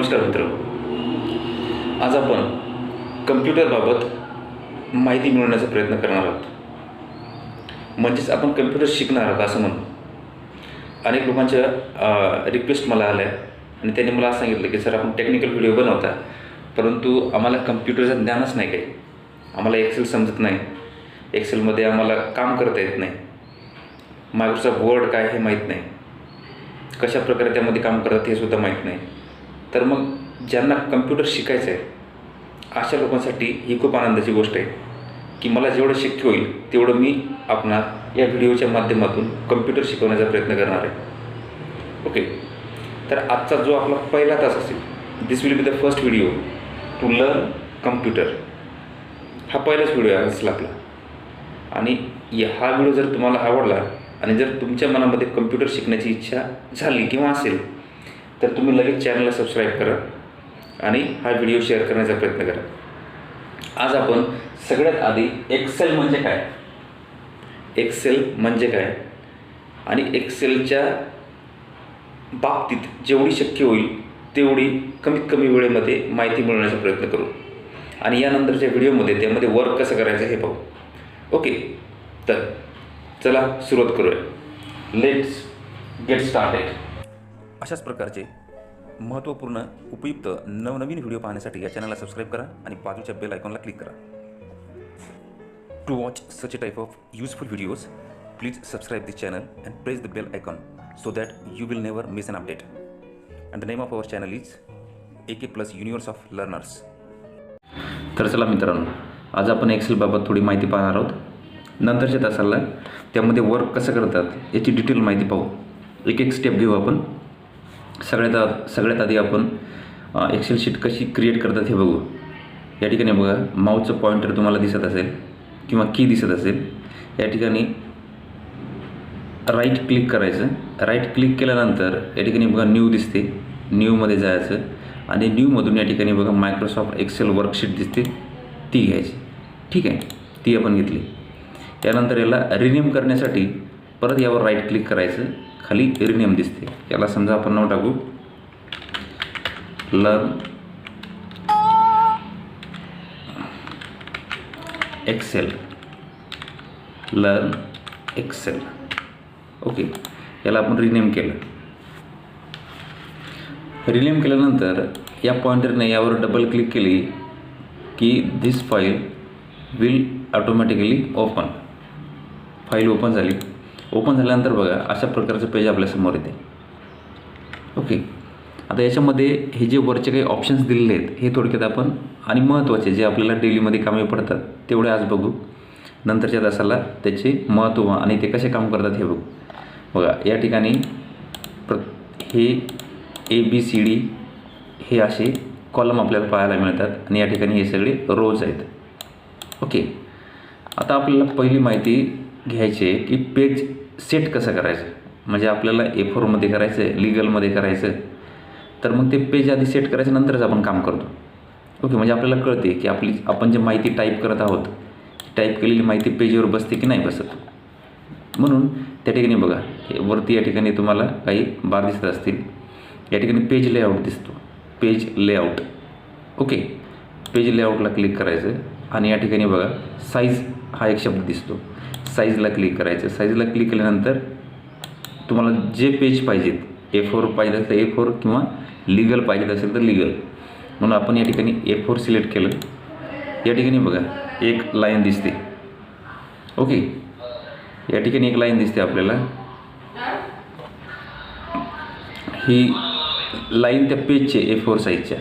नमस्कार मित्रांनो, आज आपण कम्प्युटरबाबत माहिती मिळवण्याचा प्रयत्न करणार आहोत. म्हणजेच आपण कम्प्युटर शिकणार आहोत असं म्हणून. अनेक लोकांच्या रिक्वेस्ट मला आल्या आणि त्यांनी मला सांगितलं की सर आपण टेक्निकल व्हिडिओ बनवता, परंतु आम्हाला कम्प्युटरचं ज्ञानच नाही काही. आम्हाला एक्सेल समजत नाही, एक्सेलमध्ये आम्हाला काम करता येत नाही, मायक्रोसॉफ्ट वर्ड काय हे माहीत नाही, कशा प्रकारे त्यामध्ये काम करतात हे सुद्धा माहीत नाही. तर मग ज्यांना कम्प्युटर शिकायचं आहे अशा लोकांसाठी ही खूप आनंदाची गोष्ट आहे की मला जेवढं शक्य होईल तेवढं मी आपणा या व्हिडिओच्या माध्यमातून कम्प्युटर शिकवण्याचा प्रयत्न करणार आहे. ओके, तर आजचा जो आपला पहिला तास असेल, this will be the first video to learn computer. हा पहिलाच व्हिडिओ असेल आपला. आणि हा व्हिडिओ जर तुम्हाला आवडला आणि जर तुमच्या मनामध्ये कम्प्युटर शिकण्याची इच्छा झाली किंवा असेल तर तुम्ही लगेच चॅनलला सबस्क्राईब करा आणि हा व्हिडिओ शेअर करण्याचा प्रयत्न करा. आज आपण सगळ्यात आधी एक्सेल म्हणजे काय, एक्सेल म्हणजे काय आणि एक्सेलच्या बाबतीत जेवढी शक्य होईल तेवढी कमीत कमी वेळेमध्ये माहिती मिळवण्याचा प्रयत्न करू. आणि यानंतरच्या व्हिडिओमध्ये त्यामध्ये वर्क कसं करायचं हे पाहू. ओके, तर चला सुरुवात करूया. Let's get started. अशाच प्रकारचे महत्त्वपूर्ण उपयुक्त नवनवीन व्हिडिओ पाहण्यासाठी या चॅनलला सबस्क्राईब करा आणि बाजूच्या बेल आयकॉनला क्लिक करा. To watch such a type of useful videos please subscribe this channel and press the bell icon so that you will never miss an update. And the name of our channel is AK+ universe of learners. तर चला मित्रांनो, आज आपण एक्सेलबाबत थोडी माहिती पाहणार आहोत. नंतरच्या तासाला त्यामध्ये वर्क कसं करतात याची डिटेल माहिती पाहू. एक एक स्टेप घेऊ आपण. सगळ्यात आधी आपण एक्सेल शीट कशी क्रिएट करतात हे बघू. या ठिकाणी बघा, माऊसचं पॉइंटर तुम्हाला दिसत असेल किंवा की दिसत असेल. या ठिकाणी राईट क्लिक करायचं. राईट क्लिक केल्यानंतर या ठिकाणी बघा न्यू दिसते, न्यूमध्ये जायचं आणि न्यूमधून या ठिकाणी बघा मायक्रोसॉफ्ट एक्सेल वर्कशीट दिसते, ती घ्यायची. ठीक आहे, ती आपण घेतली. त्यानंतर याला रिनेम करण्यासाठी परत यावर राईट क्लिक करायचं, खाली रिनेम दिसते. याला समजा आपण नाव टाकू learn Excel, learn Excel. Okay, याला आपण रिनेम केलं. रिनेम केल्यानंतर या पॉइंटरने यावर डबल क्लिक केली की this file will automatically open. File open झाली. ओपन झाल्यानंतर बघा अशा प्रकारचं पेज आपल्यासमोर येते. ओके, आता याच्यामध्ये हे जे वरचे काही ऑप्शन्स दिलेले आहेत हे थोडक्यात आपण आणि महत्त्वाचे जे आपल्याला डेलीमध्ये कामे पडतात तेवढे आज बघू. नंतरच्या तासाला त्याचे महत्त्व आणि ते कसे काम करतात हे बघू. बघा या ठिकाणी हे ABCD हे असे कॉलम आपल्याला पाहायला मिळतात आणि या ठिकाणी हे सगळे रोज आहेत. ओके, आता आपल्याला पहिली माहिती घ्यायची आहे की पेज सेट कसं करायचं. म्हणजे आपल्याला A4मध्ये करायचं आहे, लिगलमध्ये करायचं, तर मग ते पेज आधी सेट करायचं, नंतरच आपण काम करतो. ओके, म्हणजे आपल्याला कळते की आपण जे माहिती टाईप करत आहोत, टाईप केलेली माहिती पेजवर बसते की नाही बसत. म्हणून त्या ठिकाणी बघा वरती या ठिकाणी तुम्हाला काही बार दिसत असतील. या ठिकाणी पेज लेआउट दिसतो, पेज लेआउट. ओके, पेज लेआउटला क्लिक करायचं आणि या ठिकाणी बघा साईज हा एक शब्द दिसतो, साईजला क्लिक करायचं. साईजला क्लिक केल्यानंतर तुम्हाला जे पेज पाहिजेत, A4 पाहिजे असेल तर A4 किंवा लिगल पाहिजे असेल तर लिगल, म्हणून आपण या ठिकाणी A4 सिलेक्ट केलं. या ठिकाणी बघा एक लाईन दिसते. ओके, या ठिकाणी एक लाईन दिसते आपल्याला. ही लाईन त्या पेजचे A4 साईजच्या.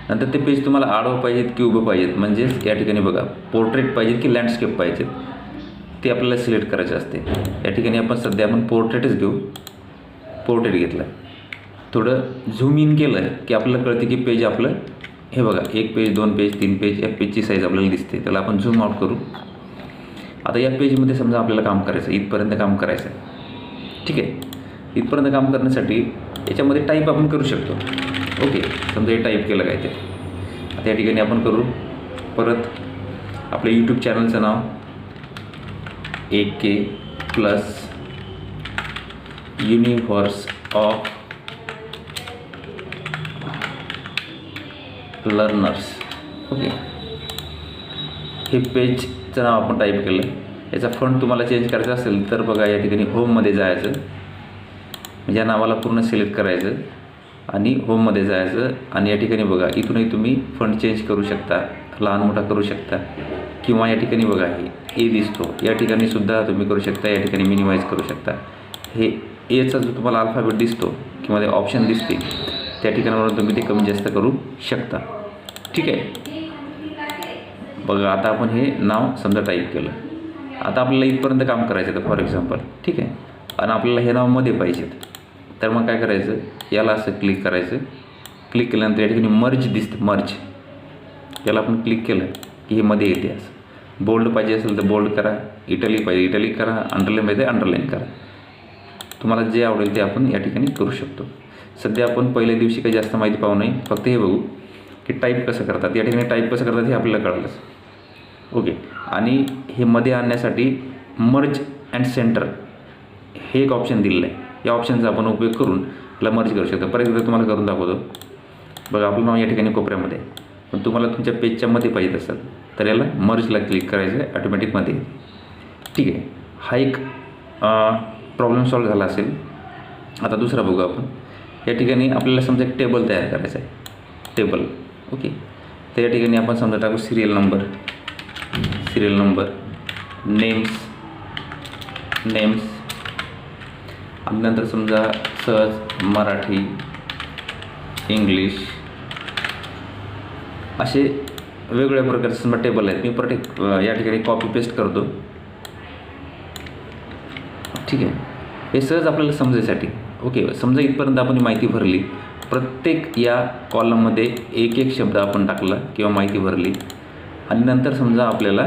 नंतर ते पेज तुम्हाला आडवं पाहिजेत की उभं पाहिजेत, म्हणजेच या ठिकाणी बघा पोर्ट्रेट पाहिजेत की लँडस्केप पाहिजेत ते आपल्याला सिलेक्ट करायचे असते. या ठिकाणी आपण पोर्ट्रेटच घेऊ. पोर्ट्रेट घेतलं, थोडं झूम इन केलं की आपल्याला कळते की पेज आपलं हे बघा 1 पेज 2 पेज 3 पेज या पेजची साईज आपल्याला दिसते. त्याला आपण झूम आउट करू. आता या पेजमध्ये समजा आपल्याला काम करायचं, इथपर्यंत काम करायचं आहे. ठीक आहे, इथपर्यंत काम करण्यासाठी याच्यामध्ये टाईप आपण करू शकतो. ओके, समजा हे टाईप केलं काय ते. आता या ठिकाणी आपण करू परत आपल्या यूट्यूब चॅनलचं नाव AK+ universe of learners. Okay, हे पेजचं नाव आपण टाईप केलं. याचा फंट तुम्हाला चेंज करायचा असेल तर बघा या ठिकाणी होममध्ये जायचं, म्हणजे या नावाला पूर्ण सिलेक्ट करायचं आणि होममध्ये जायचं आणि या ठिकाणी बघा इथूनही तुम्ही फंट चेंज करू शकता, लहान मोठा करू शकता, किंवा या ठिकाणी बघा हे ए दिसतो, या ठिकाणी सुद्धा तुम्ही करू शकता, या ठिकाणी मिनिमाइज करू शकता. हे एचा जो तुम्हाला अल्फाबेट दिसतो किंवा ते ऑप्शन दिसते त्या ठिकाणावरून तुम्ही ते कमी जास्त करू शकता. ठीक आहे, बघा आता आपण हे नाव समजा टाईप केलं. आता आपल्याला इथपर्यंत काम करायचं आहे फॉर एक्झाम्पल. ठीक आहे, आणि आपल्याला हे नाव मध्ये पाहिजेत, तर मग काय करायचं, याला असं क्लिक करायचं. क्लिक केल्यानंतर या ठिकाणी मर्ज दिसते, मर्ज, याला आपण क्लिक केलं की हे मध्ये येते. असं बोल्ड पाहिजे असेल तर बोल्ड करा, इटॅलिक पाहिजे इटॅलिक करा, अंडरलाईन पाहिजे अंडरलाईन करा. तुम्हाला जे आवडेल ते आपण या ठिकाणी करू शकतो. सध्या आपण पहिल्या दिवशी काही जास्त माहिती पाहू नये, फक्त हे बघू की टाईप कसं करतात. या ठिकाणी टाईप कसं करतात हे आपल्याला कळलंच. ओके, आणि हे मध्ये आणण्यासाठी मर्ज अँड सेंटर हे एक ऑप्शन दिलेलं आहे. या ऑप्शनचा आपण उपयोग करून याला मर्ज करू शकतो. परत एकदा तुम्हाला करून दाखवतो. बघा आपलं नाव या ठिकाणी कोपऱ्यामध्ये आहे, पण तुम्हाला तुमच्या पेजच्या मध्ये पाहिजे असेल तर याला मर्जला क्लिक करायचं आहे, ऑटोमॅटिकमध्ये. ठीक आहे, हा एक प्रॉब्लेम सॉल्व झाला असेल. आता दुसरा बघू आपण. या ठिकाणी आपल्याला समजा एक टेबल तयार करायचं आहे, टेबल. ओके, तर या ठिकाणी आपण समजा टाकू सिरियल नंबर, नेम्स आणि नंतर समजा सहज मराठी, इंग्लिश, असे वेगवेगळ्या प्रकारचे समजा टेबल आहेत. मी परत या ठिकाणी कॉपी पेस्ट करतो. ठीक आहे, हे सहज आपल्याला समजायसाठी. ओके, समजा इथपर्यंत आपण ही माहिती भरली, प्रत्येक या कॉलममध्ये एक एक शब्द आपण टाकला किंवा माहिती भरली आणि नंतर समजा आपल्याला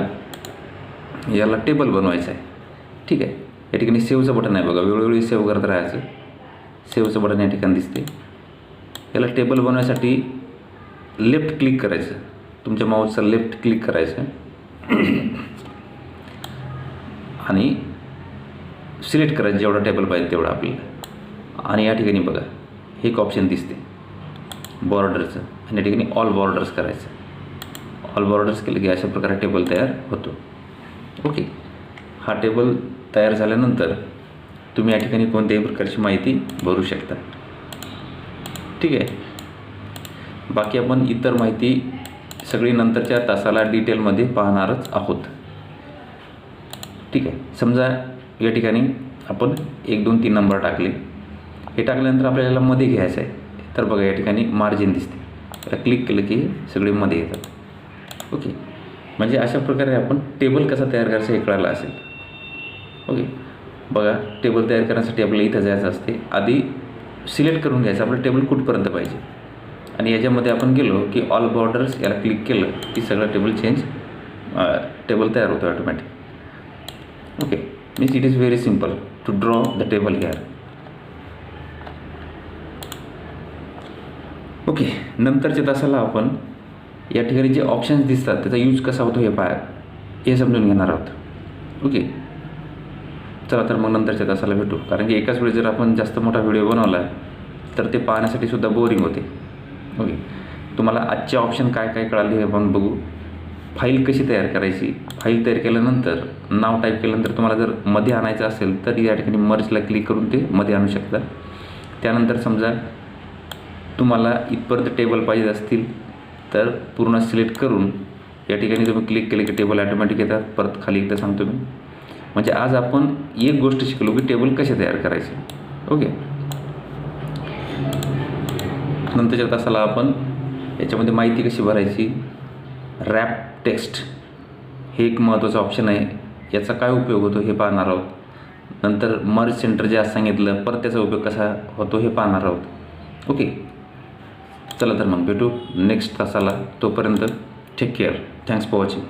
याला टेबल बनवायचं आहे. ठीक आहे, या ठिकाणी सेव्हचं बटन आहे बघा, वेळोवेळी सेव्ह करत राहायचं. सेव्हचं बटन या ठिकाणी दिसते. याला टेबल बनवण्यासाठी लेफ्ट क्लिक करायचं, तुमच्या माऊसचा लेफ्ट क्लिक करायचं आणि सिलेक्ट करायचं जेवढा टेबल पाहिजे तेवढा आपल्याला. आणि या ठिकाणी बघा हे एक ऑप्शन दिसते बॉर्डरचं, आणि या ठिकाणी ऑल बॉर्डर्स करायचं. ऑल बॉर्डर्स केलं की अशा प्रकारे टेबल तयार होतो. ओके, हा टेबल तयार झाल्यानंतर तुम्ही या ठिकाणी कोणत्याही प्रकारची माहिती भरू शकता. ठीक आहे, बाकी आपण इतर माहिती सगळी नंतरच्या तासाला डिटेलमध्ये पाहणारच आहोत. ठीक आहे, समजा या ठिकाणी आपण 1 2 3 नंबर टाकले. हे टाकल्यानंतर आपल्याला मध्ये घ्यायचं आहे, तर बघा या ठिकाणी मार्जिन दिसते, त्याला क्लिक केलं की सगळे मध्ये येतात. ओके, म्हणजे अशा प्रकारे आपण टेबल कसा तयार करायचा हे कळायला असेल. ओके, बघा टेबल तयार करण्यासाठी आपल्याला इथं जायचं असते. आधी सिलेक्ट करून घ्यायचं आपलं टेबल कुठपर्यंत पाहिजे, आणि याच्यामध्ये आपण गेलो की ऑल बॉर्डर्स याला क्लिक केलं की सगळं टेबल तयार होतं automatic. Okay, means it is very simple to draw the table here. Okay, नंतरच्या तासाला आपण या ठिकाणी जे ऑप्शन्स दिसतात त्याचा यूज कसा होतो हे समजून घेणार आहोत. ओके, चला तर मग नंतरच्या तासाला भेटू, कारण की एकाच वेळी जर आपण जास्त मोठा व्हिडिओ बनवला तर ते पाहण्यासाठी सुद्धा बोरिंग होते. ओके, तुम्हाला आजचे ऑप्शन काय काय कळाले हे आपण बघू. फाईल कशी तयार करायची, फाईल तयार केल्यानंतर नाव टाईप केल्यानंतर तुम्हाला जर मध्ये आणायचं असेल तर या ठिकाणी मर्जला क्लिक करून ते मध्ये आणू शकता. त्यानंतर समजा तुम्हाला इथपर्यंत टेबल पाहिजे असतील तर पूर्ण सिलेक्ट करून या ठिकाणी तुम्ही क्लिक केले की टेबल ऑटोमॅटिक येतात. परत खाली एकदा सांगतो मी. म्हणजे आज आपण एक गोष्ट शिकलो की टेबल कसे तयार करायचे. ओके, नंतरच्या तासाला आपण याच्यामध्ये माहिती कशी भरायची, रॅप टेक्स्ट हे एक महत्त्वाचं ऑप्शन आहे, याचा काय उपयोग होतो हे पाहणार आहोत. नंतर मर्ज सेंटर जे आज सांगितलं परत त्याचा उपयोग कसा होतो हे पाहणार आहोत. ओके, चला तर मग भेटू नेक्स्ट तासाला. तोपर्यंत take care. Thanks for watching.